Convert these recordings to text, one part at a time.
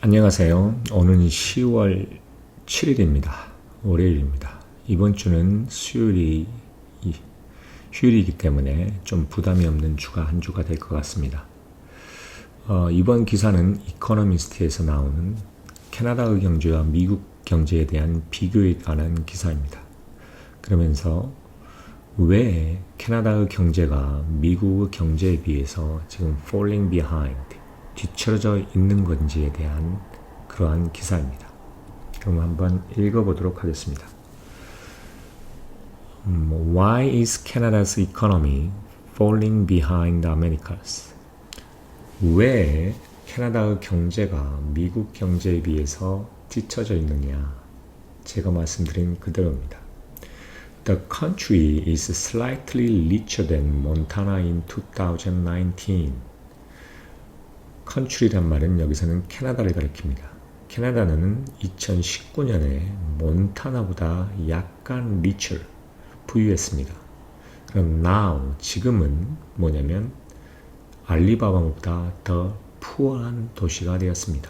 안녕하세요. 오늘은 10월 7일입니다. 월요일입니다. 이번 주는 휴일이기 때문에 좀 부담이 없는 주가 한 주가 될 것 같습니다. 이번 기사는 이코노미스트에서 나오는 캐나다의 경제와 미국 경제에 대한 비교에 관한 기사입니다. 그러면서 왜 캐나다의 경제가 미국의 경제에 비해서 지금 falling behind, 뒤처져 있는 건지에 대한 그러한 기사입니다. 그럼 한번 읽어보도록 하겠습니다. Why is Canada's economy falling behind the Americas? 왜 캐나다의 경제가 미국 경제에 비해서 뒤처져 있느냐? 제가 말씀드린 그대로입니다. The country is slightly richer than Montana in 2019. country란 말은 여기서는 캐나다를 가리킵니다. 캐나다는 2019년에 몬타나보다 약간 richer, 부유했습니다. 그럼 now, 지금은 뭐냐면 알리바바보다 더 푸어한 도시가 되었습니다.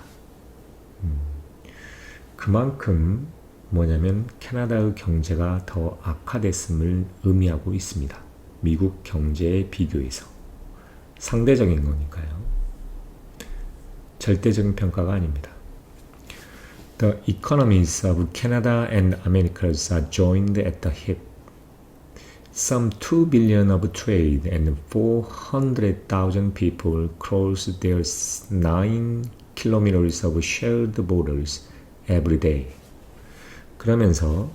그만큼 뭐냐면 캐나다의 경제가 더 악화됐음을 의미하고 있습니다. 미국 경제에 비교해서. 상대적인 거니까요. 절대적인 평가가 아닙니다. The economies of Canada and Americas are joined at the hip. Some 2 billion of trade and 400,000 people cross their 9 kilometers of shared borders every day. 그러면서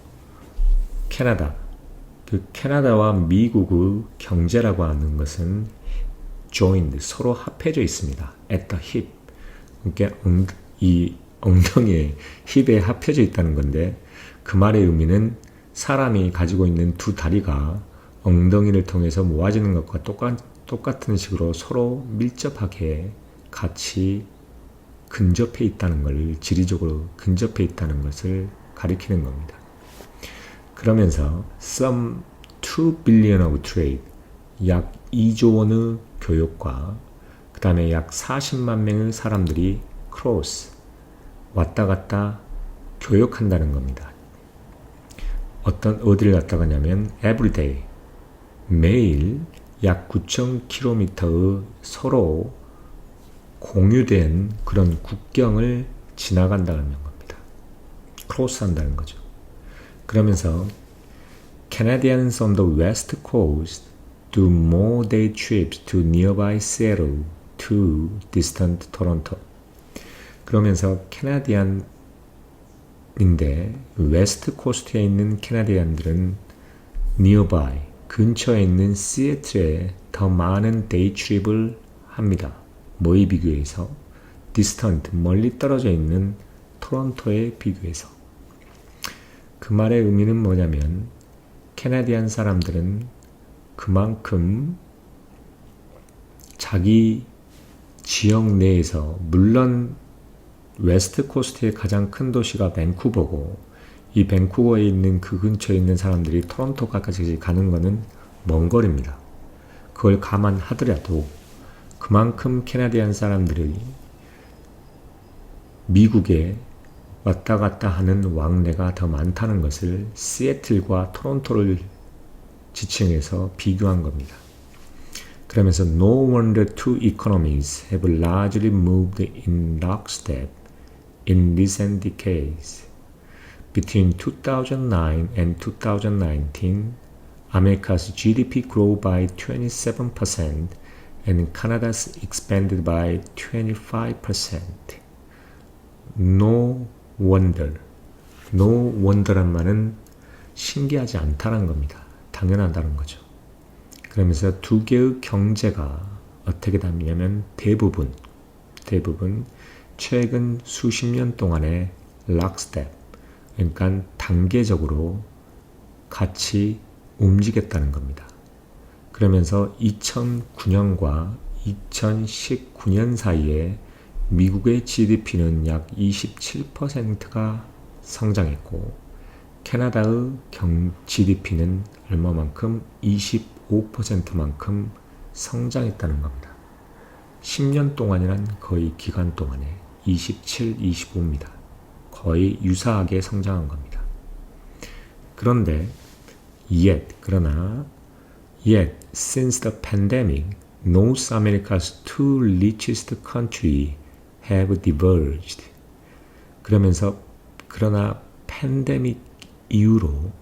캐나다와 미국의 경제라고 하는 것은 joined, 서로 합해져 있습니다. at the hip. 그러니까 이 엉덩이에 힙에 합혀져 있다는 건데 그 말의 의미는 사람이 가지고 있는 두 다리가 엉덩이를 통해서 모아지는 것과 똑같은 식으로 서로 밀접하게 같이 근접해 있다는 걸, 지리적으로 근접해 있다는 것을 가리키는 겁니다. 그러면서 some 2 billion of trade, 약 2조 원의 교역과 그 다음에 약 40만 명의 사람들이 cross, 왔다 갔다 교역한다는 겁니다. 어디를 갔다 가냐면 everyday, 매일 약 9,000km의 서로 공유된 그런 국경을 지나간다는 겁니다. cross 한다는 거죠. 그러면서 Canadians on the west coast do more day trips to nearby Seattle to distant Toronto. 그러면서 캐나디안인데 웨스트 코스트에 있는 캐나디안들은 nearby, 근처에 있는 시애틀에 더 많은 데이 트립을 합니다. 뭐에 비교해서? distant, 멀리 떨어져 있는 토론토에 비교해서. 그 말의 의미는 뭐냐면 캐나디안 사람들은 그만큼 자기 지역 내에서, 물론 웨스트 코스트의 가장 큰 도시가 밴쿠버고 이 밴쿠버에 있는 그 근처에 있는 사람들이 토론토까지 가는 것은 먼 거리입니다. 그걸 감안하더라도 그만큼 캐나디안 사람들이 미국에 왔다 갔다 하는 왕래가 더 많다는 것을 시애틀과 토론토를 지칭해서 비교한 겁니다. 그러면서 no wonder two economies have largely moved in lockstep in recent decades. Between 2009 and 2019, America's GDP grew by 27% and Canada's expanded by 25%. No wonder. No wonder란 말은 신기하지 않다는 겁니다. 당연하다는 거죠. 그러면서 두 개의 경제가 어떻게 다르냐면 대부분 최근 수십 년 동안의 락스텝, 그러니까 단계적으로 같이 움직였다는 겁니다. 그러면서 2009년과 2019년 사이에 미국의 GDP는 약 27%가 성장했고 캐나다의 GDP는 얼마만큼? 25%만큼 성장했다는 겁니다. 10년 동안이란 거의 기간 동안에 27, 25입니다. 거의 유사하게 성장한 겁니다. 그런데 그러나 since the pandemic, North America's two richest countries have diverged. 그러나 팬데믹 이후로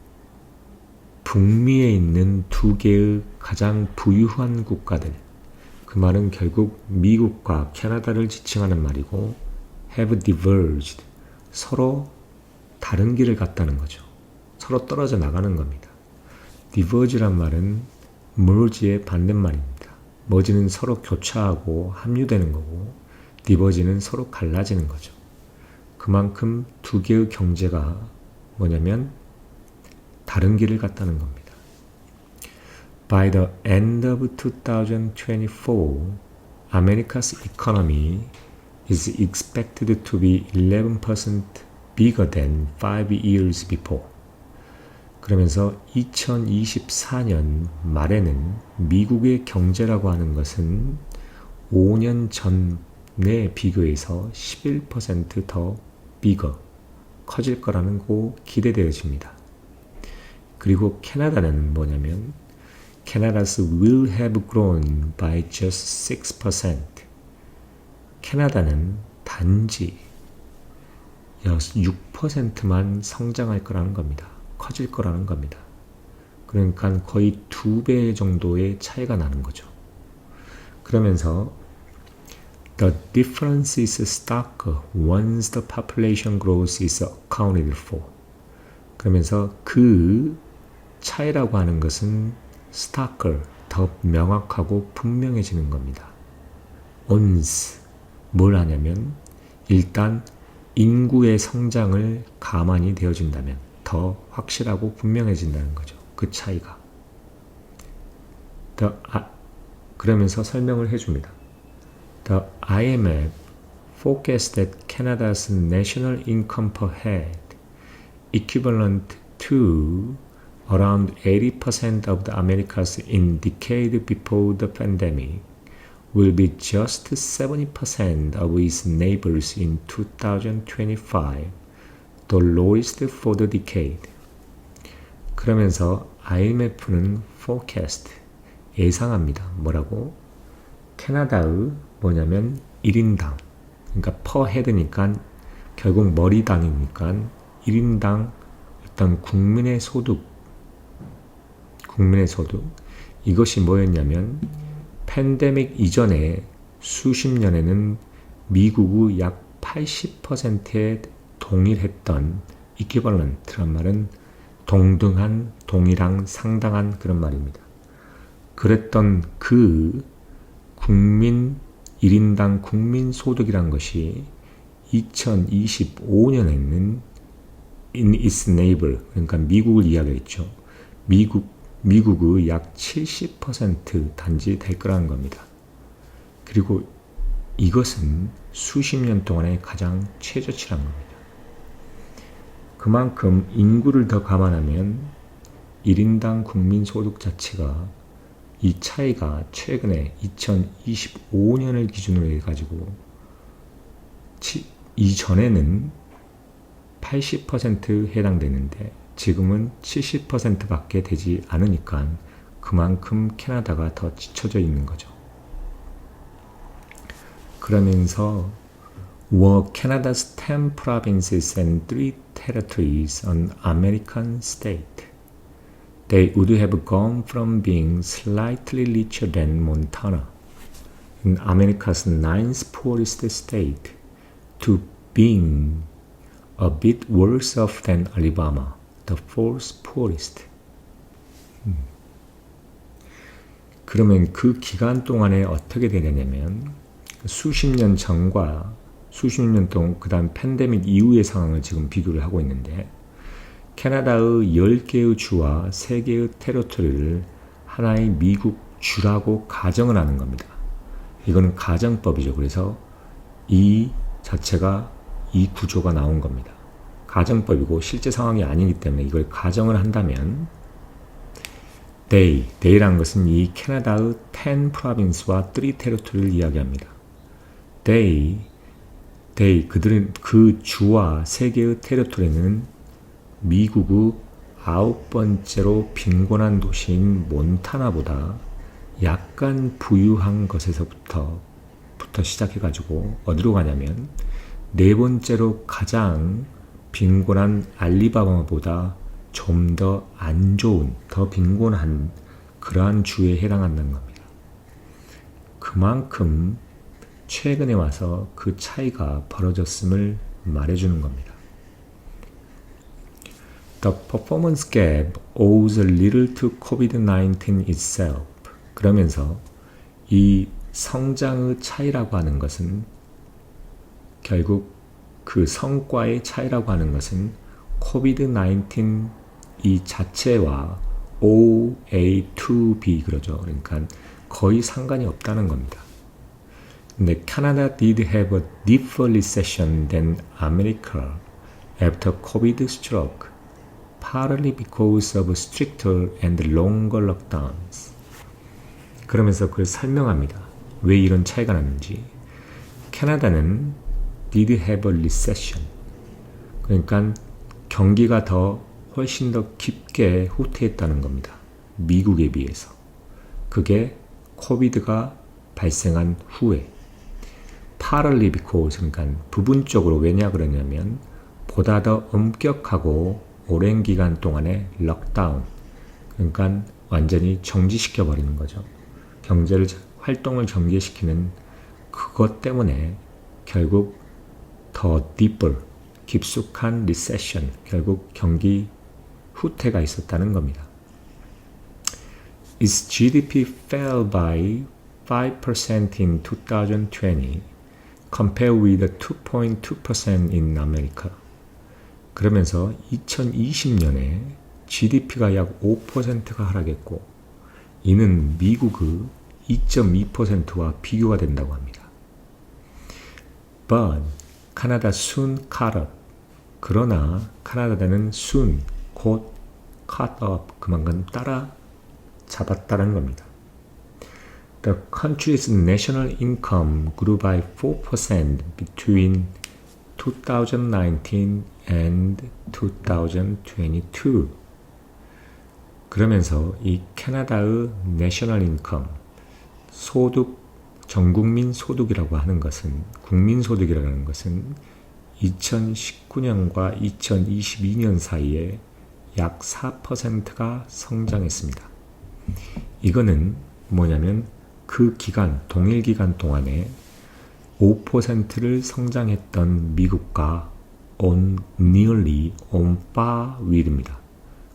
북미에 있는 두 개의 가장 부유한 국가들, 그 말은 결국 미국과 캐나다를 지칭하는 말이고, have diverged, 서로 다른 길을 갔다는 거죠. 서로 떨어져 나가는 겁니다. diverge란 말은 merge의 반대말입니다. merge는 서로 교차하고 합류되는 거고, diverge는 서로 갈라지는 거죠. 그만큼 두 개의 경제가 뭐냐면 다른 길을 갔다는 겁니다. By the end of 2024, America's economy is expected to be 11% bigger than 5 years before. 그러면서 2024년 말에는 미국의 경제라고 하는 것은 5년 전에 비교해서 11% bigger, 커질 거라는 거 기대되어집니다. 그리고 캐나다는 뭐냐면 Canada's will have grown by just 6%. 캐나다는 단지 6%만 성장할 거라는 겁니다. 커질 거라는 겁니다. 그러니까 거의 2배 정도의 차이가 나는 거죠. 그러면서 The difference is starker once the population growth is accounted for. 그러면서 그 차이라고 하는 것은 starker, 더 명확하고 분명해지는 겁니다. once, 뭘 하냐면 일단 인구의 성장을 감안이 되어진다면 더 확실하고 분명해진다는 거죠. 그 차이가. 그러면서 설명을 해줍니다. The IMF forecasts that Canada's national income per head, equivalent to around 80% of the Americas in decade before the pandemic, will be just 70% of its neighbors in 2025, the lowest for the decade. 그러면서 IMF는 forecast, 예상합니다. 뭐라고? 캐나다의 뭐냐면 1인당, 그러니까 per head니까 결국 머리당이니까 1인당 일단 국민의 소득, 이것이 뭐였냐면 팬데믹 이전에 수십 년에는 미국의 약 80%에 동일했던 equivalent란 말은 동등한, 동일한, 상당한 그런 말입니다. 그랬던 그 국민 1인당 국민 소득이란 것이 2025년에는 in its neighbor, 그러니까 미국을 이야기했죠. 미국의 약 70% 단지 될 거라는 겁니다. 그리고 이것은 수십 년 동안의 가장 최저치란 겁니다. 그만큼 인구를 더 감안하면 1인당 국민 소득 자체가 이 차이가 최근에 2025년을 기준으로 해가지고 이전에는 80% 해당되는데 지금은 70%밖에 되지 않으니까 그만큼 캐나다가 더 뒤처져 있는 거죠. 그러면서 were Canada's 10 provinces and 3 territories an American state, they would have gone from being slightly richer than Montana, in America's 9th poorest state, to being a bit worse off than Alabama, the 4th poorest. 그러면 그 기간 동안에 어떻게 되냐면 수십 년 전과 수십 년 동안 그 다음 팬데믹 이후의 상황을 지금 비교를 하고 있는데 캐나다의 10개의 주와 3개의 테리토리를 하나의 미국 주라고 가정을 하는 겁니다. 이거는 가정법이죠. 그래서 이 자체가 이 구조가 나온 겁니다. 가정법이고 실제 상황이 아니기 때문에 이걸 가정을 한다면 they라는 것은 이 캐나다의 10 province와 3 territory를 이야기합니다. they 그들은 그 주와 세계의 테리토리는 미국의 9번째로 빈곤한 도시인 몬타나보다 약간 부유한 것에서부터 시작해가지고 어디로 가냐면 4번째로 가장 빈곤한 알리바마보다 좀 더 안 좋은, 더 빈곤한 그러한 주에 해당한다는 겁니다. 그만큼 최근에 와서 그 차이가 벌어졌음을 말해주는 겁니다. The performance gap owes a little to COVID-19 itself. 그러면서 이 성장의 차이라고 하는 것은 결국 그 성과의 차이라고 하는 것은 COVID-19 이 자체와 OA2B 그러죠. 그러니까 거의 상관이 없다는 겁니다. 근데 Canada did have a deeper recession than America after COVID struck, partly because of stricter and longer lockdowns. 그러면서 그걸 설명합니다. 왜 이런 차이가 났는지. 캐나다는 did have a recession. 그러니까 경기가 훨씬 더 깊게 후퇴했다는 겁니다. 미국에 비해서. 그게 코비드가 발생한 후에. partly because, 그러니까 부분적으로 왜냐 그러냐면 보다 더 엄격하고 오랜 기간 동안의 럭다운, 그러니까 완전히 정지시켜 버리는 거죠. 경제를 활동을 정지시키는 그것 때문에 결국 더 deeper, 깊숙한 recession, 결국 경기 후퇴가 있었다는 겁니다. Its GDP fell by 5% in 2020 compared with 2.2% in America. 그러면서 2020년에 GDP가 약 5%가 하락했고 이는 미국의 2.2%와 비교가 된다고 합니다. But Canada soon caught up. 그러나 카나다는 soon, 곧 caught up, 그만큼 따라 잡았다는 겁니다. The country's national income grew by 4% between 2019 and 2022. 그러면서 이 캐나다의 national income, 소득, 전국민 소득이라고 하는 것은, 국민 소득이라고 하는 것은 2019년과 2022년 사이에 약 4%가 성장했습니다. 이거는 뭐냐면 그 기간, 동일 기간 동안에 5%를 성장했던 미국과 nearly on par with입니다.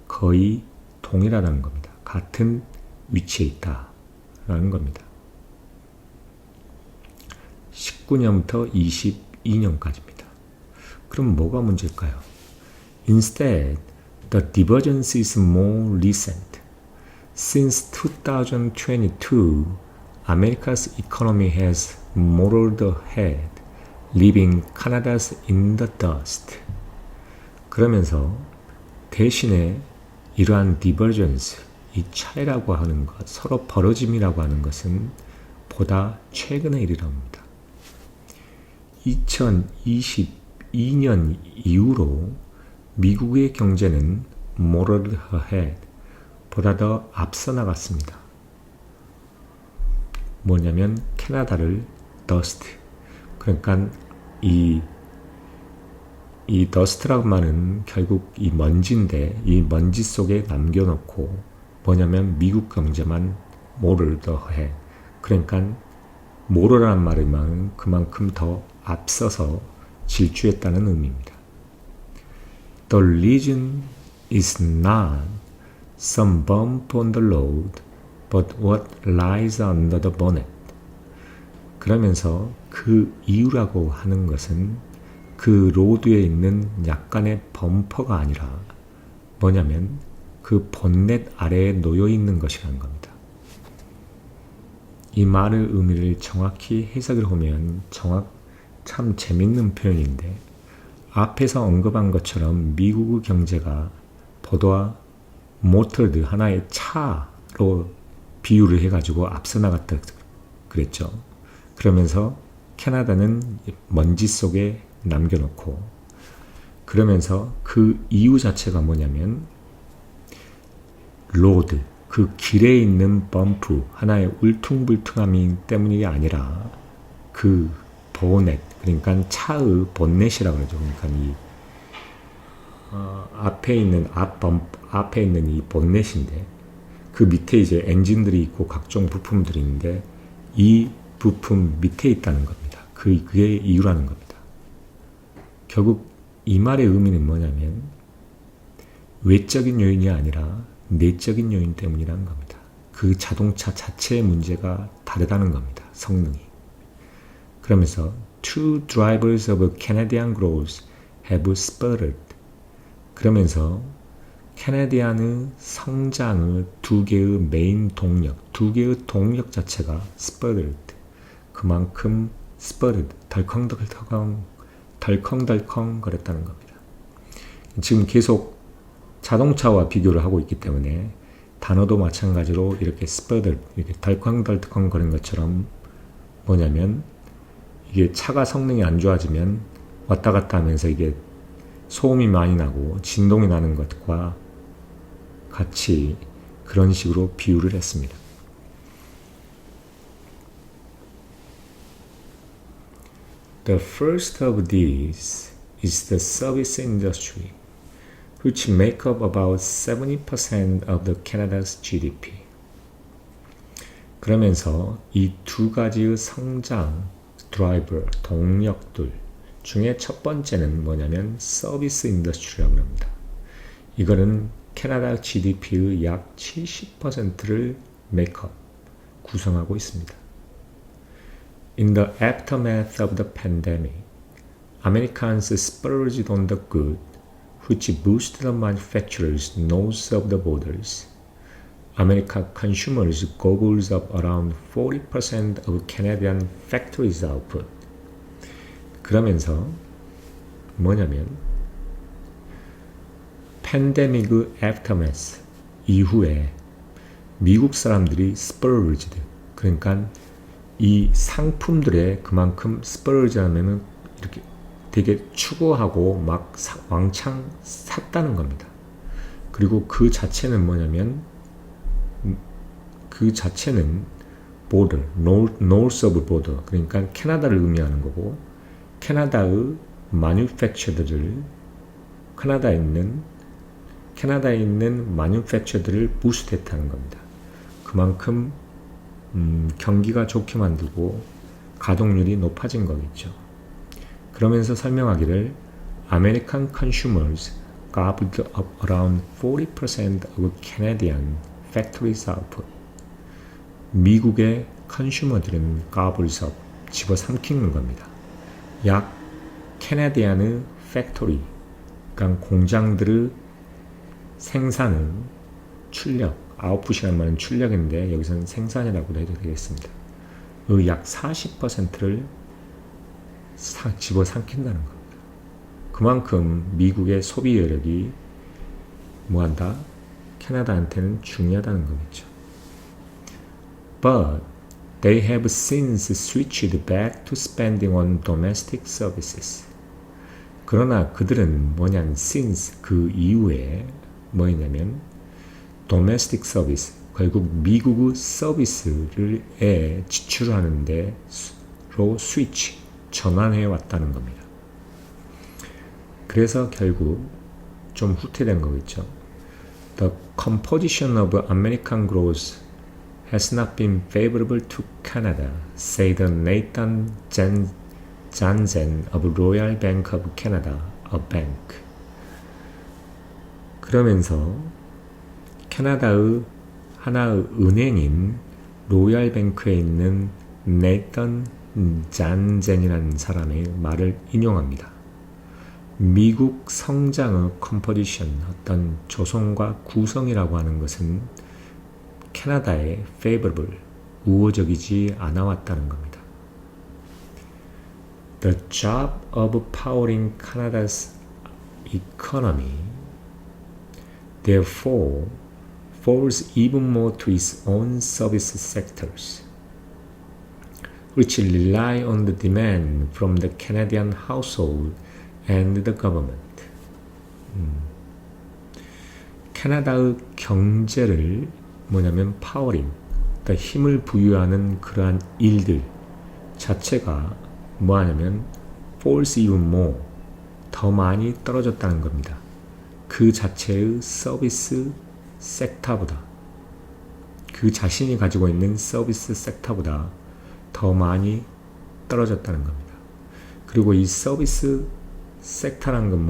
거의 동일하다는 겁니다. 같은 위치에 있다라는 겁니다. 19년부터 22년까지입니다. 그럼 뭐가 문제일까요? Instead, the divergence is more recent. Since 2022, America's economy has motored ahead, leaving Canada's in the dust. 그러면서 대신에 이러한 divergence, 이 차이라고 하는 것, 서로 벌어짐이라고 하는 것은 보다 최근의 일이랍니다. 2022년 이후로 미국의 경제는 motored ahead, 보다 더 앞서 나갔습니다. 뭐냐면 캐나다를 dust, 그러니까 이 dust라고 말은 결국 이 먼지인데 이 먼지 속에 남겨놓고 뭐냐면 미국 경제만 motored ahead, 그러니까 motor라는 말은 그만큼 더 앞서서 질주했다는 의미입니다. The reason is not some bump on the road, but what lies under the bonnet. 그러면서 그 이유라고 하는 것은 그 로드에 있는 약간의 범퍼가 아니라 뭐냐면 그 본넷 아래에 놓여 있는 것이라는 겁니다. 이 말의 의미를 정확히 해석을 하면 참 재밌는 표현인데 앞에서 언급한 것처럼 미국의 경제가 보다 모터드, 하나의 차로 비유를 해가지고 앞서 나갔다 그랬죠. 그러면서 캐나다는 먼지 속에 남겨놓고 그러면서 그 이유 자체가 뭐냐면 로드, 그 길에 있는 범프 하나의 울퉁불퉁함이 때문이 아니라 그 보넷, 그러니까 차의 본넷이라고 그러죠. 그러니까 이 앞에 있는 앞에 있는 이 본넷인데 그 밑에 이제 엔진들이 있고 각종 부품들이 있는데 이 부품 밑에 있다는 겁니다. 그게 이유라는 겁니다. 결국 이 말의 의미는 뭐냐면 외적인 요인이 아니라 내적인 요인 때문이라는 겁니다. 그 자동차 자체의 문제가 다르다는 겁니다. 성능이. 그러면서 two drivers of Canadian growth have sputtered. 그러면서 캐나디안의 성장의 두 개의 메인 동력, 두 개의 동력 자체가 sputtered. 그만큼 sputtered, 덜컹덜컹 거렸다는 겁니다. 지금 계속 자동차와 비교를 하고 있기 때문에 단어도 마찬가지로 이렇게 sputtered, 이렇게 덜컹덜컹 거리는 것처럼 뭐냐면 이게 차가 성능이 안 좋아지면 왔다 갔다 하면서 이게 소음이 많이 나고 진동이 나는 것과 같이 그런 식으로 비유를 했습니다. The first of these is the service industry, which make up about 70% of the Canada's GDP. 그러면서 이 두 가지의 성장 드라이버, 동력들 중에 첫 번째는 뭐냐면 서비스 인더스트리라고 합니다. 이거는 캐나다 GDP의 약 70%를 메이크업, 구성하고 있습니다. In the aftermath of the pandemic, Americans splurged on the good, which boosted the manufacturers north of the borders. American consumers gobbled up around 40% of Canadian factories' output. 그러면서 뭐냐면 팬데믹의 aftermath 이후에 미국 사람들이 splurged, 그러니까 이 상품들에 그만큼 splurge 하면은 이렇게 되게 추구하고 막 왕창 샀다는 겁니다. 그리고 그 자체는 뭐냐면 그 자체는 border, north of border, 그러니까 캐나다를 의미하는 거고 캐나다의 manufacture들을 캐나다에 있는 manufacture들을 부스트했다는 겁니다. 그만큼 경기가 좋게 만들고 가동률이 높아진 거겠죠. 그러면서 설명하기를 American consumers gobbled up around 40% of Canadian factories output. 미국의 컨슈머들은 gobbles up, 집어삼키는 겁니다. 약 캐나디안의 팩토리, 그러니까 공장들의 생산은 출력, 아웃풋이라는 말은 출력인데 여기서는 생산이라고도 해도 되겠습니다. 그 약 40%를 집어삼킨다는 겁니다. 그만큼 미국의 소비 여력이 뭐한다? 캐나다한테는 중요하다는 거겠죠. But they have since switched back to spending on domestic services. 그러나 그들은 뭐냐면 since 그 이후에 뭐냐면 domestic service, 결국 미국의 서비스를 지출하는 데로 스위치, 전환해 왔다는 겁니다. 그래서 결국 좀 후퇴된 거겠죠. The composition of American growth has not been favorable to Canada, said Nathan Janzen of Royal Bank of Canada, a bank. 그러면서 캐나다의 하나의 은행인 로얄뱅크에 있는 네이턴 잔젠이라는 사람의 말을 인용합니다. 미국 성장의 컴포지션, 어떤 조성과 구성이라고 하는 것은 캐나다에 favorable, 우호적이지 않아 왔다는 겁니다. The job of powering Canada's economy, therefore, falls even more to its own service sectors. which rely on the demand from the Canadian household and the government. 캐나다의 경제를 뭐냐면 파워링, 그러니까 힘을 부여하는 그러한 일들 자체가 뭐하냐면 falls even more, 더 많이 떨어졌다는 겁니다. 그 자체의 서비스 섹터보다, 그 자신이 가지고 있는 서비스 섹터보다 더 많이 떨어졌다는 겁니다. 그리고 이 서비스 섹터라는 건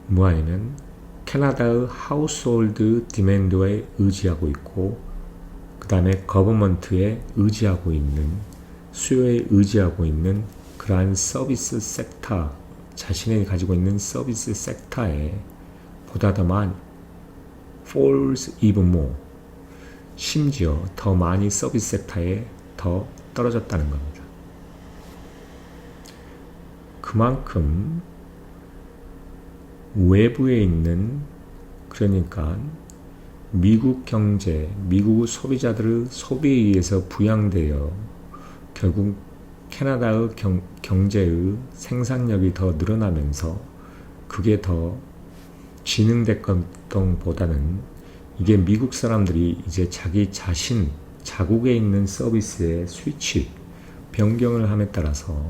뭐냐면 캐나다의 하우스홀드 디맨드에 의지하고 있고 그 다음에 거버먼트에 의지하고 있는 수요에 의지하고 있는 그러한 서비스 섹터, 자신이 가지고 있는 서비스 섹터에 보다 더 많이 falls even more, 심지어 더 많이 서비스 섹터에 더 떨어졌다는 겁니다. 그만큼 외부에 있는, 그러니까 미국 경제, 미국 소비자들의 소비에 의해서 부양되어 결국 캐나다의 경제의 생산력이 더 늘어나면서 그게 더 진흥됐던 보다는 이게 미국 사람들이 이제 자기 자신, 자국에 있는 서비스의 스위치, 변경을 함에 따라서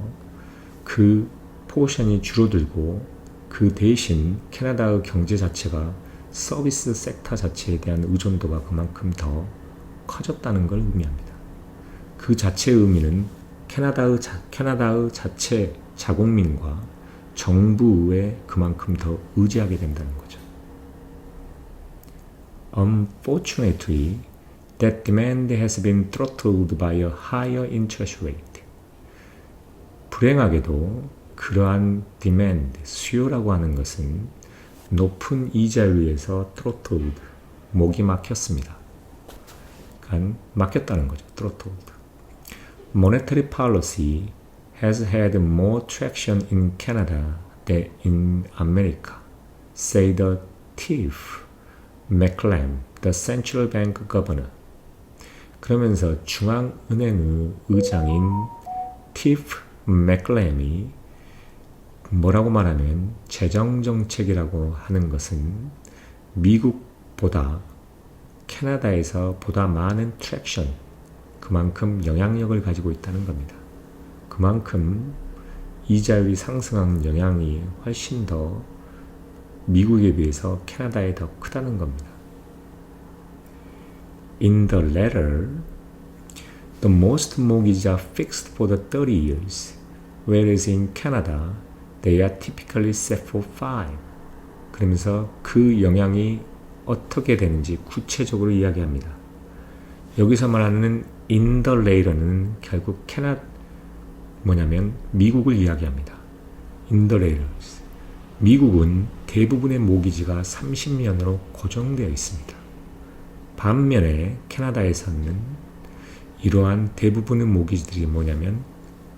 그 포션이 줄어들고 그 대신 캐나다의 경제 자체가 서비스 섹터 자체에 대한 의존도가 그만큼 더 커졌다는 걸 의미합니다. 그 자체의 의미는 캐나다의 자체 자국민과 정부에 그만큼 더 의지하게 된다는 거죠. Unfortunately, that demand has been throttled by a higher interest rate. 불행하게도 그러한 demand, 수요라고 하는 것은 높은 이자에 의해서 throttled, 목이 막혔습니다. 그러니까 막혔다는 거죠. throttled. Monetary policy has had more traction in Canada than in America, say the Tiff Macklem, the central bank governor. 그러면서 중앙은행의 의장인 티프 맥클램이 뭐라고 말하면 재정정책이라고 하는 것은 미국보다 캐나다에서 보다 많은 트랙션, 그만큼 영향력을 가지고 있다는 겁니다. 그만큼 이자율이 상승한 영향이 훨씬 더 미국에 비해서 캐나다에 더 크다는 겁니다. In the latter, the most mortgages are fixed for the 30 years, whereas in Canada, they are typically set for 5. 그러면서 그 영향이 어떻게 되는지 구체적으로 이야기합니다. 여기서 말하는 in the latter는 결국 미국을 이야기합니다. in the latter. 미국은 대부분의 모기지가 30년으로 고정되어 있습니다. 반면에 캐나다에서는 이러한 대부분의 모기지들이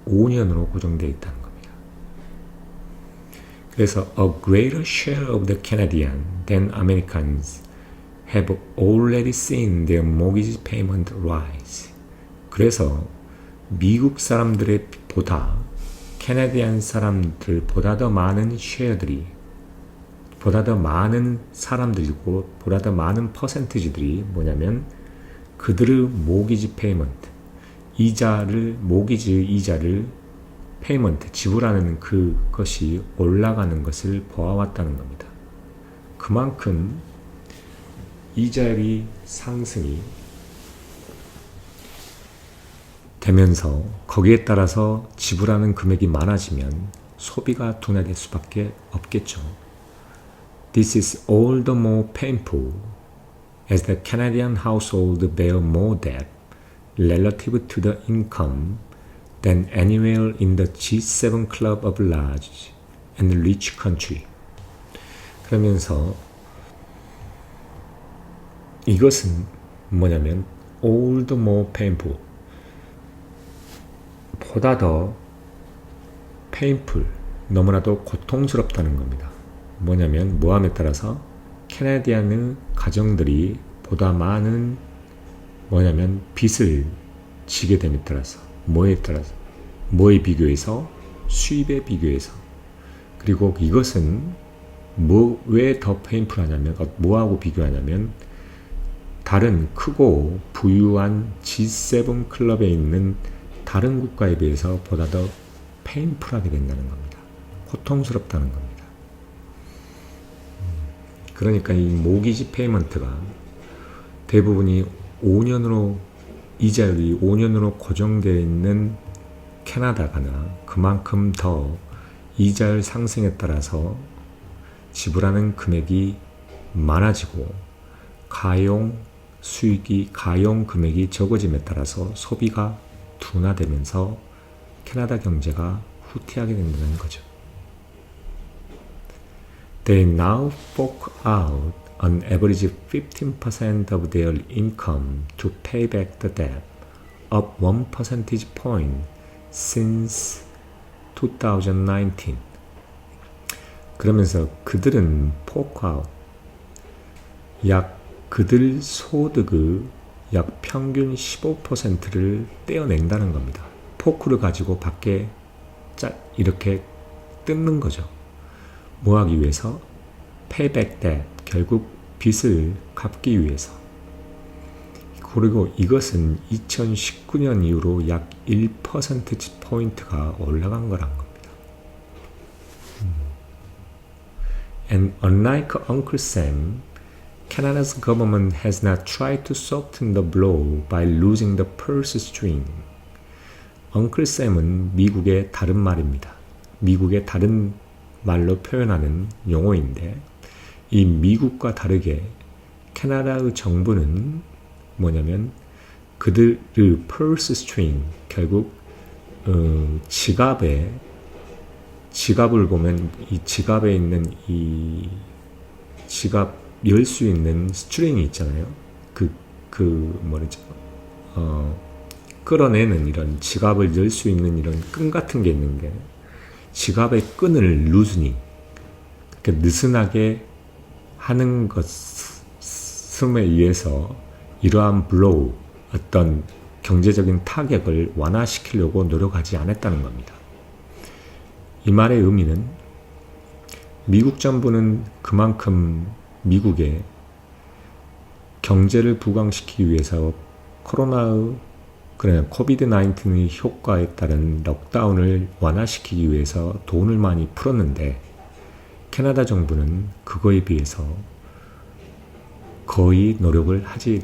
5년으로 고정되어 있다는 겁니다. 그래서 a greater share of the Canadian than Americans have already seen their mortgage payment rise. 그래서 미국 사람들의 보다 캐나디안 사람들보다 더 많은 쉐어들이, 보다 더 많은 사람들이고 보다 더 많은 퍼센티지들이 그들의 모기지 페이먼트, 모기지의 이자를 페이먼트, 지불하는 그것이 올라가는 것을 보아왔다는 겁니다. 그만큼 이자율이 상승이 되면서 거기에 따라서 지불하는 금액이 많아지면 소비가 둔화될 수밖에 없겠죠. This is all the more painful as the Canadian household bear more debt relative to the income than anywhere in the G7 club of large and rich country. 그러면서 이것은 all the more painful, 보다 더 painful, 너무나도 고통스럽다는 겁니다. 모함에 따라서 캐나디안의 가정들이 보다 많은 빚을 지게 됨에 따라서 뭐에 비교해서 수입에 비교해서 그리고 이것은 왜 더 페인풀하냐면 뭐하고 비교하냐면 다른 크고 부유한 G7 클럽에 있는 다른 국가에 비해서 보다 더 페인풀하게 된다는 겁니다. 고통스럽다는 겁니다. 그러니까 이 모기지 페이먼트가 대부분이 5년으로 이자율이 5년으로 고정되어 있는 캐나다가나 그만큼 더 이자율 상승에 따라서 지불하는 금액이 많아지고 가용 금액이 적어짐에 따라서 소비가 둔화되면서 캐나다 경제가 후퇴하게 된다는 거죠. They now fork out on average 15% of their income to pay back the debt, up 1 percentage point since 2019. 그러면서 그들은 fork out, 그들 소득의 약 평균 15%를 떼어낸다는 겁니다. 포크를 가지고 밖에 이렇게 뜯는 거죠. 뭐 하기 위해서? payback debt, 결국 빚을 갚기 위해서. 그리고 이것은 2019년 이후로 약 1%포인트가 올라간 거란 겁니다. And unlike Uncle Sam, Canada's government has not tried to soften the blow by losing the purse string. Uncle Sam은 미국의 다른 말입니다. 미국의 다른 말로 표현하는 용어인데 이 미국과 다르게 캐나다의 정부는 뭐냐면 그들의 purse string, 결국 지갑을 보면 이 지갑에 있는 이 지갑 열 수 있는 스트링이 있잖아요. 끌어내는 이런 지갑을 열 수 있는 이런 끈 같은 게 있는데 지갑의 끈을 루즈니 느슨하게 하는 것음에 의해서 이러한 블로우, 어떤 경제적인 타격을 완화시키려고 노력하지 않았다는 겁니다. 이 말의 의미는 미국 정부는 그만큼 미국의 경제를 부강시키기 위해서 코비드-19의 효과에 따른 록다운을 완화시키기 위해서 돈을 많이 풀었는데 캐나다 정부는 그거에 비해서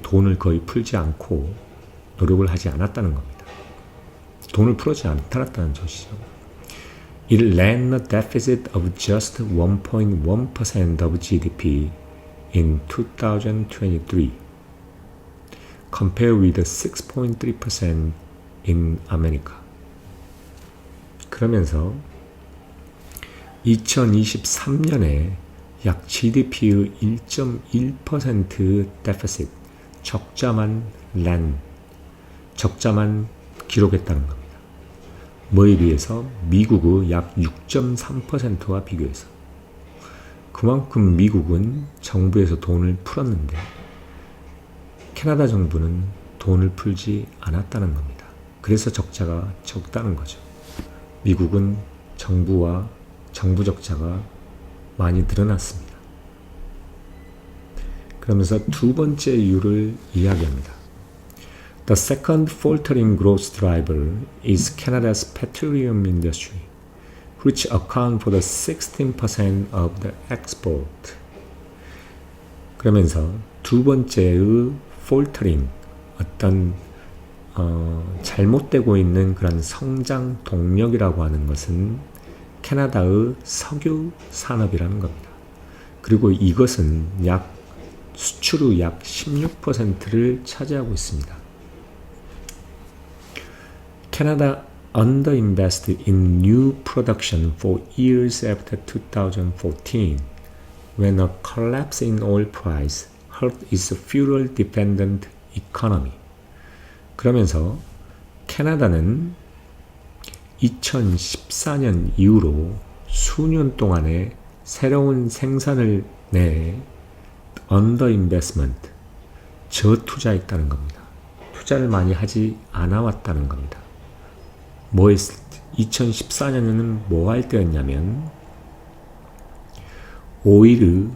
돈을 거의 풀지 않고 노력을 하지 않았다는 겁니다. 돈을 풀지 않았다는 것이죠. It ran a deficit of just 1.1% of GDP in 2023, compared with 6.3% in America. 그러면서 2023년에 약 GDP의 1.1% deficit, 적자만 기록했다는 겁니다. 뭐에 비해서? 미국의 약 6.3%와 비교해서. 그만큼 미국은 정부에서 돈을 풀었는데 캐나다 정부는 돈을 풀지 않았다는 겁니다. 그래서 적자가 적다는 거죠. 미국은 정부 적자가 많이 늘어났습니다. 그러면서 두 번째 이유를 이야기합니다. The second faltering growth driver is Canada's petroleum industry, which accounts for the 16% of the export. 그러면서 두 번째의 faltering, 어떤 잘못되고 있는 그런 성장 동력이라고 하는 것은 캐나다의 석유 산업이라는 겁니다. 그리고 이것은 수출의 약 16%를 차지하고 있습니다. Canada underinvested in new production for years after 2014, when a collapse in oil price hurt its fuel-dependent economy. 그러면서 캐나다는 2014년 이후로 수년 동안에 새로운 생산을 내에 underinvestment, 저투자했다는 겁니다. 투자를 많이 하지 않아 왔다는 겁니다. 뭐 했을 때 2014년에는 뭐 할 때였냐면 오일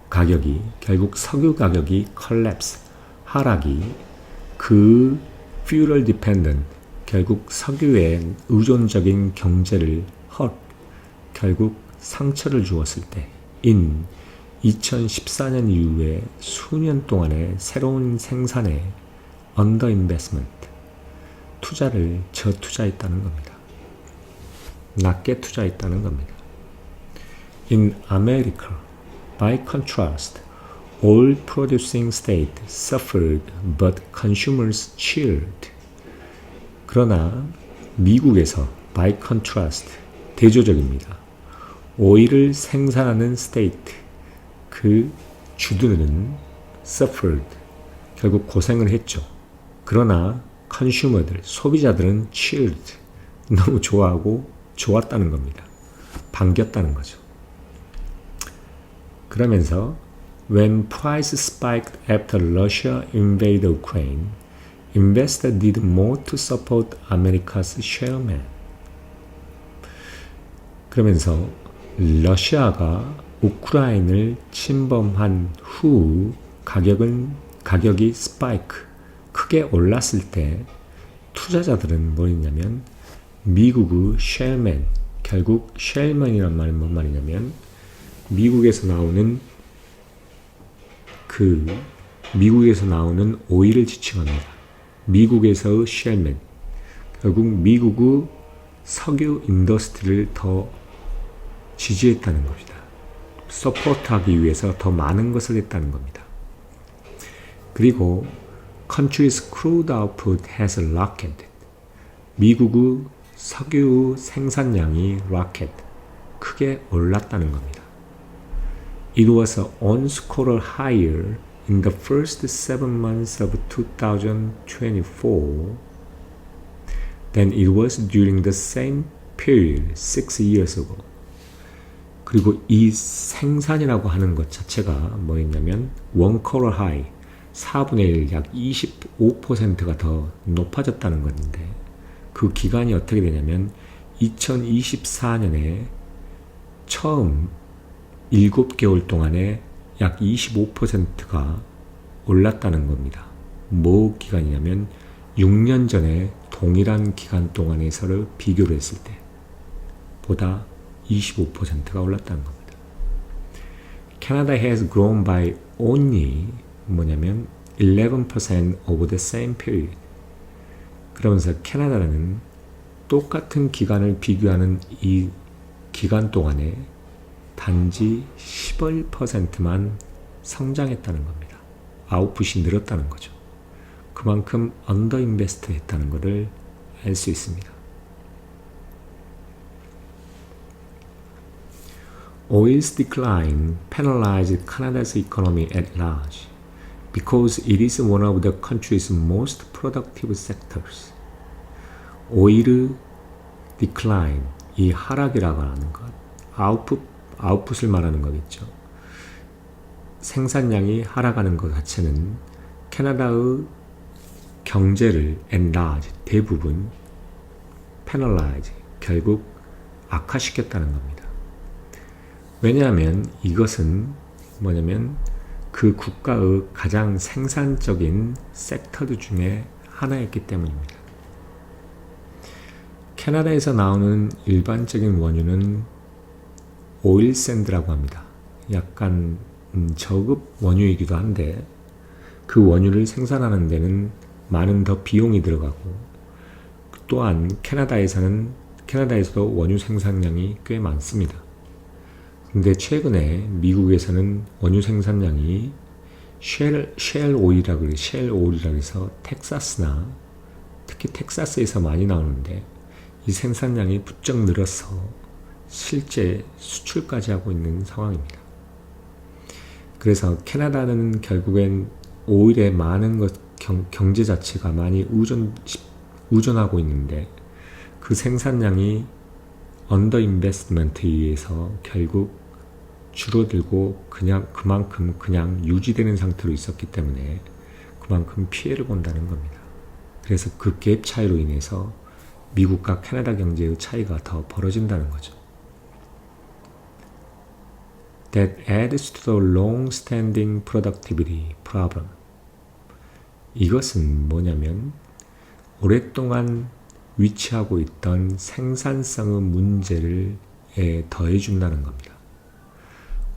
가격이 결국 석유 가격이 컬랩스 하락이 그 fuel dependent 결국 석유에 의존적인 경제를 결국 상처를 주었을 때 in 2014년 이후에 수년 동안의 새로운 생산에 underinvestment 투자를 저투자했다는 겁니다. 낮게 투자했다는 겁니다. In America, by contrast, oil producing state suffered but consumers cheered. 그러나 미국에서 by contrast 대조적입니다. 오일을 생산하는 state 그 주들은 suffered 결국 고생을 했죠. 그러나 consumer들 소비자들은 cheered 너무 좋아하고 좋았다는 겁니다. 반겼다는 거죠. 그러면서 when price spiked after Russia invaded Ukraine, investors did more to support America's shareman. 그러면서 러시아가 우크라이나를 침범한 후 가격이 스파이크 크게 올랐을 때 투자자들은 뭐였냐면 미국의 쉘맨 결국 쉘맨이란 말은 뭔 말이냐면 미국에서 나오는 오일을 지칭합니다. 미국에서의 쉘맨 결국 미국의 석유 인더스트리를 더 지지했다는 겁니다. 서포트하기 위해서 더 많은 것을 했다는 겁니다. 그리고 country's crude output has rocketed. 미국의 석유 생산량이 rocket 크게 올랐다는 겁니다. It was on score higher in the first 7 months of 2024 than it was during the same period 6 years ago. 그리고 이 생산이라고 하는 것 자체가 뭐였냐면 one quarter high 4분의 1, 약 25%가 더 높아졌다는 건데 그 기간이 어떻게 되냐면 2024년에 처음 7개월 동안에 약 25%가 올랐다는 겁니다. 뭐 기간이냐면 6년 전에 동일한 기간 동안에서를 비교를 했을 때 보다 25%가 올랐다는 겁니다. Canada has grown by only 뭐냐면 11% over the same period. 그러면서 캐나다는 똑같은 기간을 비교하는 이 기간 동안에 단지 11%만 성장했다는 겁니다. 아웃풋이 늘었다는 거죠. 그만큼 언더인베스트 했다는 것을 알 수 있습니다. Oil's decline penalized Canada's economy at large because it is one of the country's most productive sectors. 오일의 decline, 이 하락이라고 하는 것, 아웃풋을 말하는 거겠죠. 생산량이 하락하는 것 자체는 캐나다의 경제를 at large, 대부분 penalize, 결국 악화시켰다는 겁니다. 왜냐하면 이것은 뭐냐면 그 국가의 가장 생산적인 섹터들 중에 하나였기 때문입니다. 캐나다에서 나오는 일반적인 원유는 오일샌드라고 합니다. 약간 저급 원유이기도 한데 그 원유를 생산하는 데는 많은 더 비용이 들어가고 또한 캐나다에서도 원유 생산량이 꽤 많습니다. 근데 최근에 미국에서는 원유 생산량이 쉘 오일이라고 해서 텍사스나 특히 텍사스에서 많이 나오는데 이 생산량이 부쩍 늘어서 실제 수출까지 하고 있는 상황입니다. 그래서 캐나다는 결국엔 오일에 많은 경제 자체가 많이 의존하고 있는데 그 생산량이 언더 인베스트먼트에 의해서 결국 줄어들고 그만큼 유지되는 상태로 있었기 때문에 그만큼 피해를 본다는 겁니다. 그래서 그 갭 차이로 인해서 미국과 캐나다 경제의 차이가 더 벌어진다는 거죠. That adds to the long-standing productivity problem. 이것은 뭐냐면 오랫동안 위치하고 있던 생산성의 문제를 더해준다는 겁니다.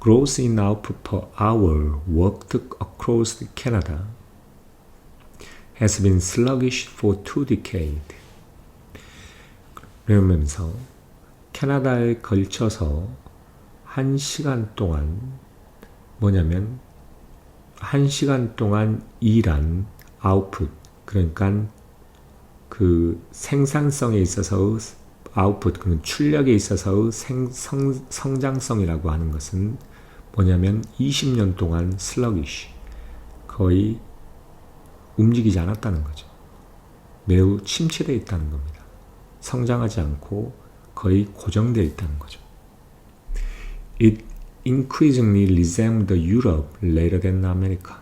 Growth in output per hour worked across Canada has been sluggish for 2 decades. 그러면서 캐나다에 걸쳐서 1시간 동안 뭐냐면 1시간 동안 일한 아웃풋, 그러니까 그 생산성에 있어서의 아웃풋, 그런 출력에 있어서의 성장성이라고 하는 것은 뭐냐면 20년 동안 슬러기쉬, 거의 움직이지 않았다는 거죠. 매우 침체되어 있다는 겁니다. 성장하지 않고 거의 고정되어 있다는 거죠. It increasingly resembled Europe later than America.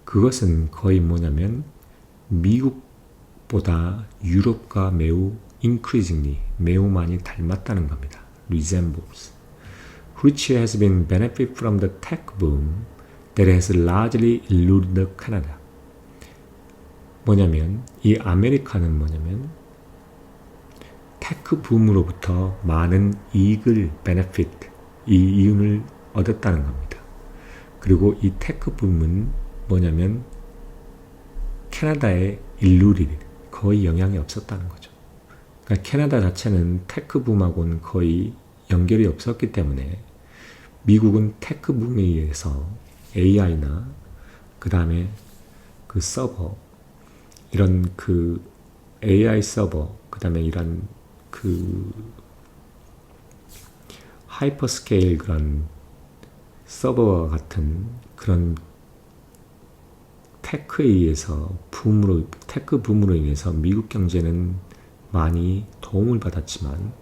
그것은 거의 뭐냐면 미국보다 유럽과 매우 increasingly, 매우 많이 닮았다는 겁니다. resembles, which has been benefit from the tech boom that has largely eluded Canada. 뭐냐면 이 아메리카는 뭐냐면 테크 붐으로부터 많은 이익을 benefit, 이 이윤을 얻었다는 겁니다. 그리고 이 테크 붐은 뭐냐면 캐나다의 일루리, 거의 영향이 없었다는 거죠. 그러니까 캐나다 자체는 테크 붐하고는 거의 연결이 없었기 때문에 미국은 테크 붐에 의해서 AI나 그 다음에 그 서버, 이런 그 AI 서버, 그 다음에 이런 그 하이퍼스케일 그런 서버와 같은 그런 테크에 의해서 테크 붐으로 인해서 미국 경제는 많이 도움을 받았지만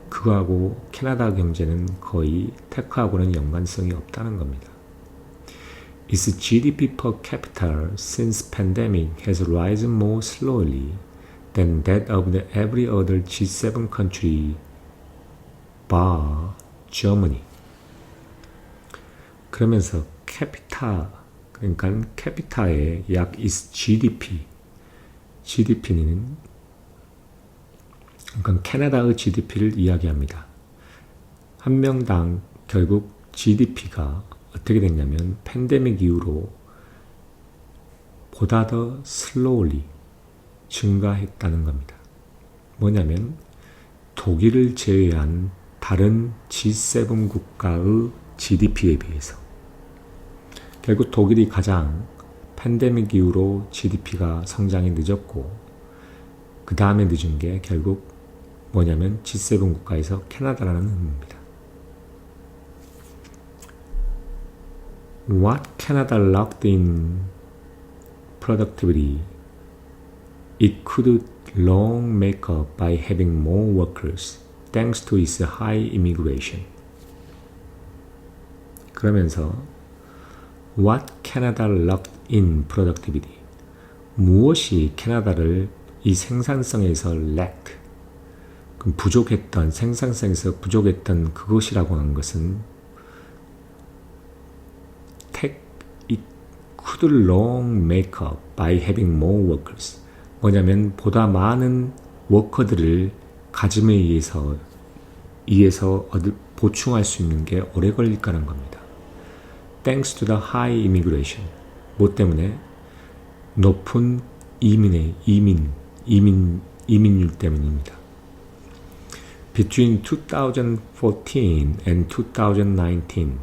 그거하고 캐나다 경제는 거의 테크하고는 연관성이 없다는 겁니다. Its GDP per capita since pandemic has risen more slowly than that of the every other G7 country bar Germany. 그러면서 그러니까 캐피타의 약 is GDP는 그러니까 캐나다의 GDP를 이야기합니다. 한 명당 결국 GDP가 어떻게 됐냐면 팬데믹 이후로 보다 더 슬로울리 증가했다는 겁니다. 뭐냐면 독일을 제외한 다른 G7 국가의 GDP에 비해서 결국 독일이 가장 팬데믹 이후로 GDP가 성장이 늦었고 그 다음에 늦은 게 결국 뭐냐면 G7 국가에서 캐나다라는 의미입니다. What Canada lacked in productivity, it could long make up by having more workers, thanks to its high immigration. 그러면서 What Canada lacked in productivity, 무엇이 캐나다를 이 생산성에서 lack, 부족했던, 생산성에서 부족했던 그것이라고 하는 것은 it could long make up by having more workers. 뭐냐면 보다 많은 워커들을 가짐에 의해서 보충할 수 있는 게 오래 걸릴 거라는 겁니다. Thanks to the high immigration. 뭐 때문에? 높은 이민율 때문입니다. Between 2014 and 2019,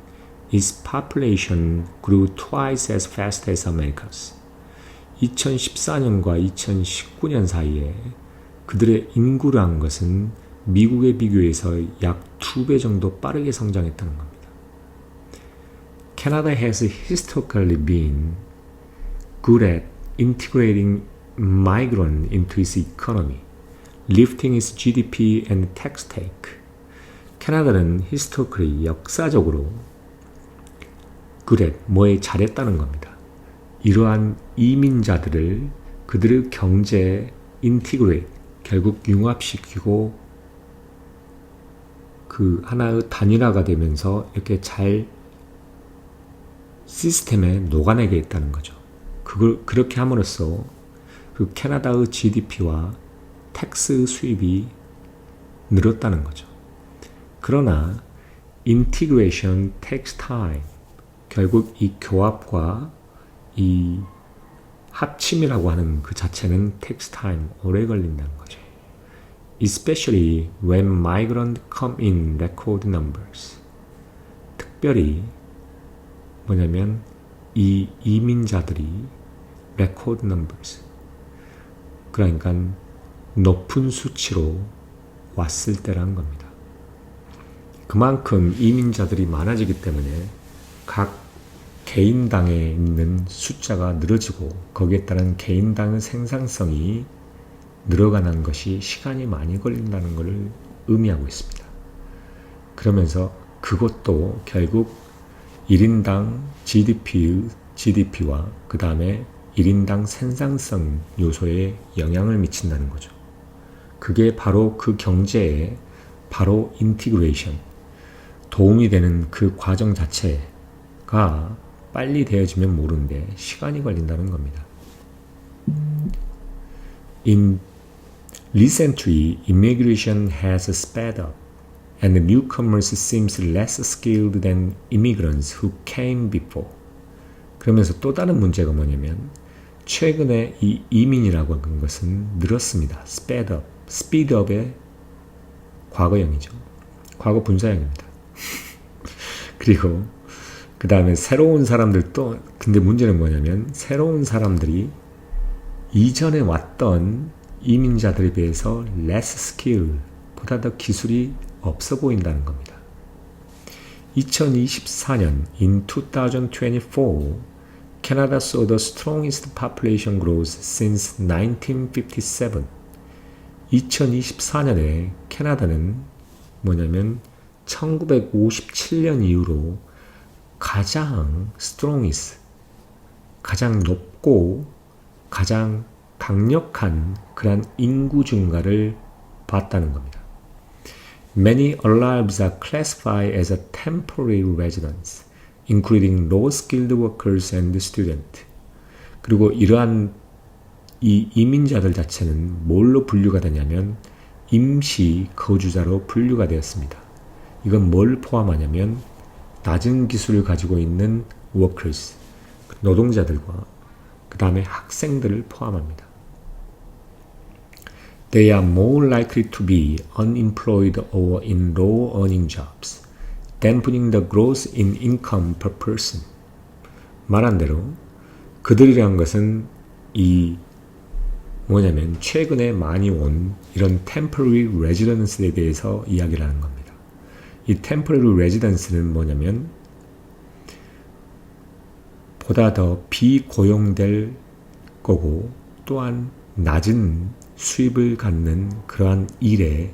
its population grew twice as fast as America's. 2014년과 2019년 사이에 그들의 인구라는 것은 미국에 비교해서 약 2배 정도 빠르게 성장했다는 겁니다. Canada has historically been good at integrating migrants into its economy, lifting its GDP and tax take. 캐나다는 historically 역사적으로 good at 뭐에 잘했다는 겁니다. 이러한 이민자들을 그들의 경제에 인티그레이트, 결국 융합시키고 그 하나의 단일화가 되면서 이렇게 잘 시스템에 녹아내게 있다는 거죠. 그걸 그렇게 함으로써 그 캐나다의 GDP와 텍스 수입이 늘었다는 거죠. 그러나 인티그레이션 takes time. 결국 이 교합과 이 합침이라고 하는 그 자체는 takes time. 오래 걸린다는 거죠. Especially when migrants come in record numbers. 특별히 뭐냐면 이 이민자들이 record numbers. 그러니까 높은 수치로 왔을 때라는 겁니다. 그만큼 이민자들이 많아지기 때문에 각 개인당에 있는 숫자가 늘어지고 거기에 따른 개인당의 생산성이 늘어가는 것이 시간이 많이 걸린다는 것을 의미하고 있습니다. 그러면서 그것도 결국 1인당 GDP와 그 다음에 1인당 생산성 요소에 영향을 미친다는 거죠. 그게 바로 그 경제에 바로 인티그레이션, 도움이 되는 그 과정 자체가 빨리 되어지면 모르는데 시간이 걸린다는 겁니다. In recently, immigration has sped up, and newcomers seems less skilled than immigrants who came before. 그러면서 또 다른 문제가 뭐냐면 최근에 이 이민이라고 하는 것은 늘었습니다. sped up, speed up의 과거형이죠. 과거 분사형입니다. 그리고 그 다음에 새로운 사람들도, 근데 문제는 뭐냐면 새로운 사람들이 이전에 왔던 이민자들에 비해서 less skill, 보다 더 기술이 없어 보인다는 겁니다. 2024년 in 2024, Canada saw the strongest population growth since 1957. 2024년에 캐나다는 뭐냐면 1957년 이후로 가장 strongest, 가장 높고 가장 강력한 그런 인구 증가를 봤다는 겁니다. Many arrivals are classified as a temporary residence, including low-skilled workers and students. 그리고 이러한 이 이민자들 자체는 뭘로 분류가 되냐면 임시 거주자로 분류가 되었습니다. 이건 뭘 포함하냐면 낮은 기술을 가지고 있는 workers, 노동자들과 그 다음에 학생들을 포함합니다. They are more likely to be unemployed or in low-earning jobs, dampening the growth in income per person. 말한 대로 그들이란 것은 이 뭐냐면 최근에 많이 온 이런 temporary residence에 대해서 이야기를 하는 겁니다. 이 temporary residence는 뭐냐면 보다 더 비고용될 거고 또한 낮은 수입을 갖는 그러한 일의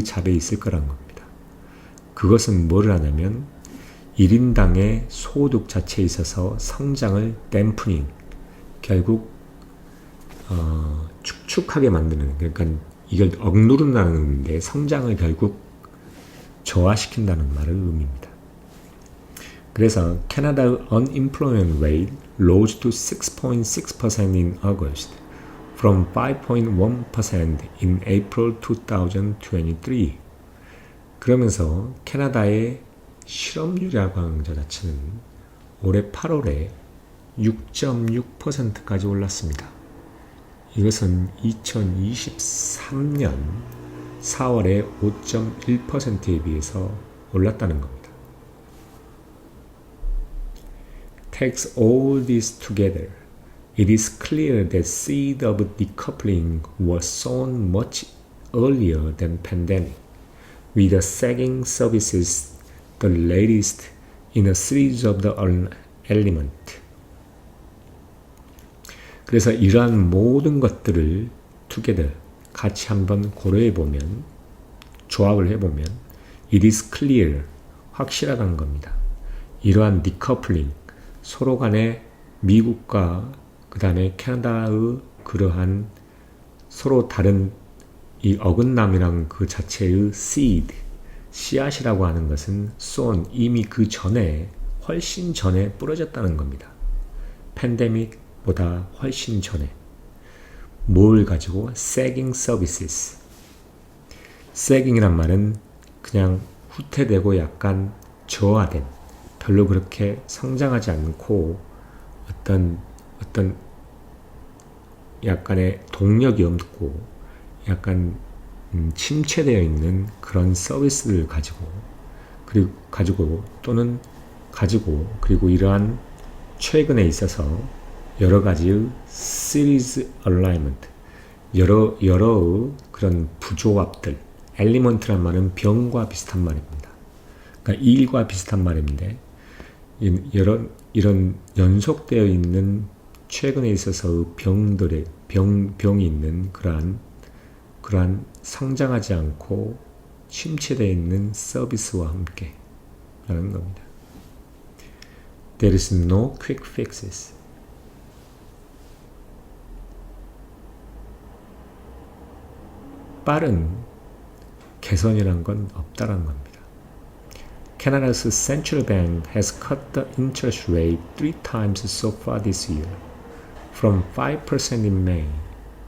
잡에 있을 거란 겁니다. 그것은 뭐를 하냐면 1인당의 소득 자체에 있어서 성장을 댐프닝, 결국 축축하게 만드는, 그러니까 이걸 억누른다는 의미인데 성장을 결국 저하시킨다는 말을 의미입니다. 그래서 캐나다의 unemployment rate rose to 6.6% in August from 5.1% in April 2023. 그러면서 캐나다의 실업률이라고 하는 것 자체는 올해 8월에 6.6%까지 올랐습니다. 이것은 2023년 4월에 5.1%에 비해서 올랐다는 겁니다. Takes all this together, it is clear that seed of decoupling was sown much earlier than pandemic, with the sagging services the latest in a series of the element. 그래서 이러한 모든 것들을 together 같이 한번 고려해보면, 조합을 해보면 it is clear, 확실하다는 겁니다. 이러한 decoupling, 서로 간에 미국과 그 다음에 캐나다의 그러한 서로 다른 이 어긋남이란 그 자체의 seed, 씨앗이라고 하는 것은 sown, 이미 그 전에 훨씬 전에 뿌려졌다는 겁니다. 팬데믹보다 훨씬 전에. 뭘 가지고? sagging services. sagging이란 말은 그냥 후퇴되고 약간 저하된, 별로 그렇게 성장하지 않고 어떤 약간의 동력이 없고 약간 침체되어 있는 그런 서비스를 가지고 그리고 이러한 최근에 있어서 여러 가지의 series alignment, 여러 그런 부조합들, 엘리먼트란 말은 병과 비슷한 말입니다. 그러니까 일과 비슷한 말인데 이런 연속되어 있는 최근에 있어서 병이 있는 그러한 성장하지 않고 침체되어 있는 서비스와 함께 라는 겁니다. There is no quick fixes. 빠른 개선이란 건 없다라는 겁니다. Canada's central bank has cut the interest rate 3 times so far this year, from 5% in May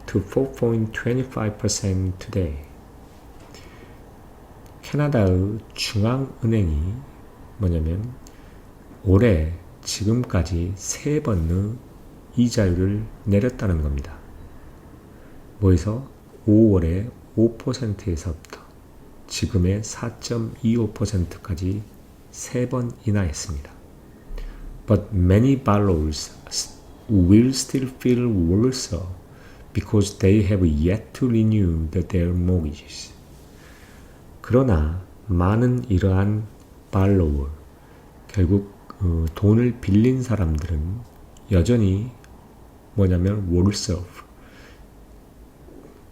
to 4.25% today. 캐나다의 중앙은행이 뭐냐면 올해 지금까지 3번의 이자율을 내렸다는 겁니다. 뭐에서? 5월에 5%에서부터 지금의 4.25%까지 3번 인하했습니다. But many borrowers will still feel worse because they have yet to renew their mortgages. 그러나 많은 이러한 borrower, 결국 돈을 빌린 사람들은 여전히 뭐냐면 worse off,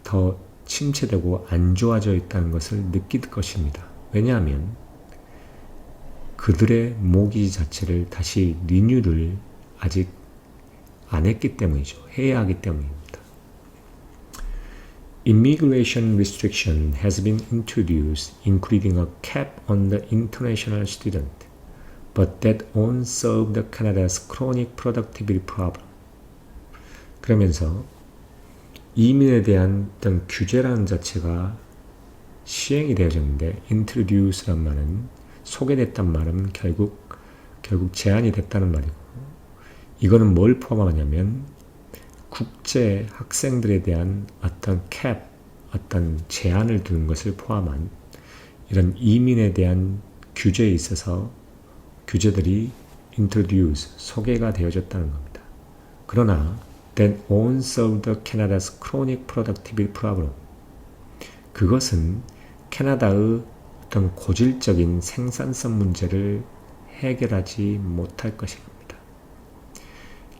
더 침체되고 안 좋아져 있다는 것을 느낄 것입니다. 왜냐하면 그들의 모기지 자체를 다시 리뉴를 아직 안 했기 때문이죠. 해야 하기 때문입니다. Immigration restriction has been introduced, including a cap on the international student, but that won't solve the Canada's chronic productivity problem. 그러면서 이민에 대한 어떤 규제라는 자체가 시행이 되어졌는데, introduce란 말은 소개됐단 말은 결국 제한이 됐다는 말이고, 이거는 뭘 포함하냐면 국제 학생들에 대한 어떤 캡, 어떤 제한을 두는 것을 포함한 이런 이민에 대한 규제에 있어서 규제들이 introduce, 소개가 되어졌다는 겁니다. 그러나 that won't solve the Canada's chronic productivity problem. 그것은 캐나다의 어떤 고질적인 생산성 문제를 해결하지 못할 것입니다.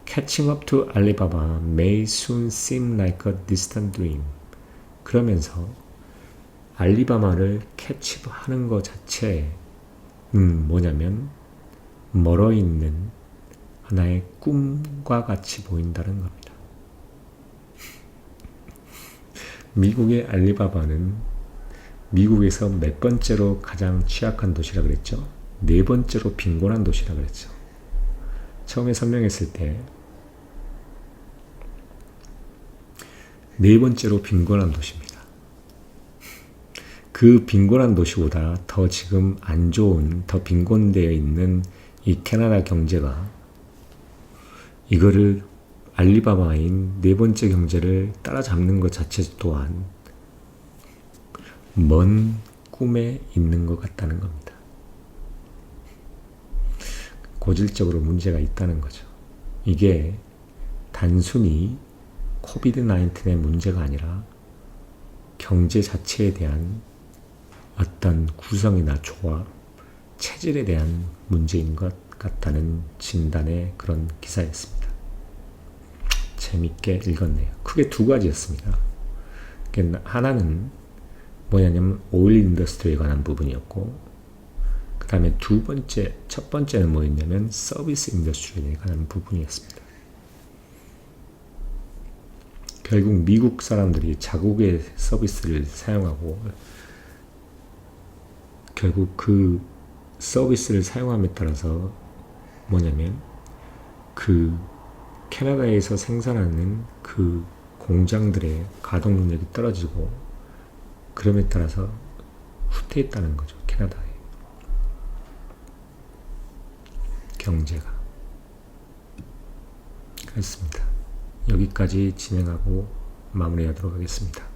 Catching up to Alibaba may soon seem like a distant dream. 그러면서 알리바바를 캐치하는 것 자체는 뭐냐면 멀어 있는 하나의 꿈과 같이 보인다는 겁니다. 미국의 알리바바는 미국에서 몇 번째로 가장 취약한 도시라 그랬죠? 4번째로 빈곤한 도시라 그랬죠. 처음에 설명했을 때 4번째로 빈곤한 도시입니다. 그 빈곤한 도시보다 더 지금 안 좋은, 더 빈곤되어 있는 이 캐나다 경제가 이거를 알리바바인 4번째 경제를 따라잡는 것 자체 또한 먼 꿈에 있는 것 같다는 겁니다. 고질적으로 문제가 있다는 거죠. 이게 단순히 코비드-19의 문제가 아니라 경제 자체에 대한 어떤 구성이나 조합, 체질에 대한 문제인 것 같다는 진단의 그런 기사였습니다. 재밌게 읽었네요. 크게 2가지였습니다. 하나는 뭐냐면 오일 인더스트리에 관한 부분이었고, 그 다음에 첫 번째는 뭐였냐면 서비스 인더스트리에 관한 부분이었습니다. 결국 미국 사람들이 자국의 서비스를 사용하고 결국 그 서비스를 사용함에 따라서 뭐냐면 그 캐나다에서 생산하는 그 공장들의 가동 능력이 떨어지고 그럼에 따라서 후퇴했다는 거죠. 캐나다의 경제가. 그렇습니다. 여기까지 진행하고 마무리하도록 하겠습니다.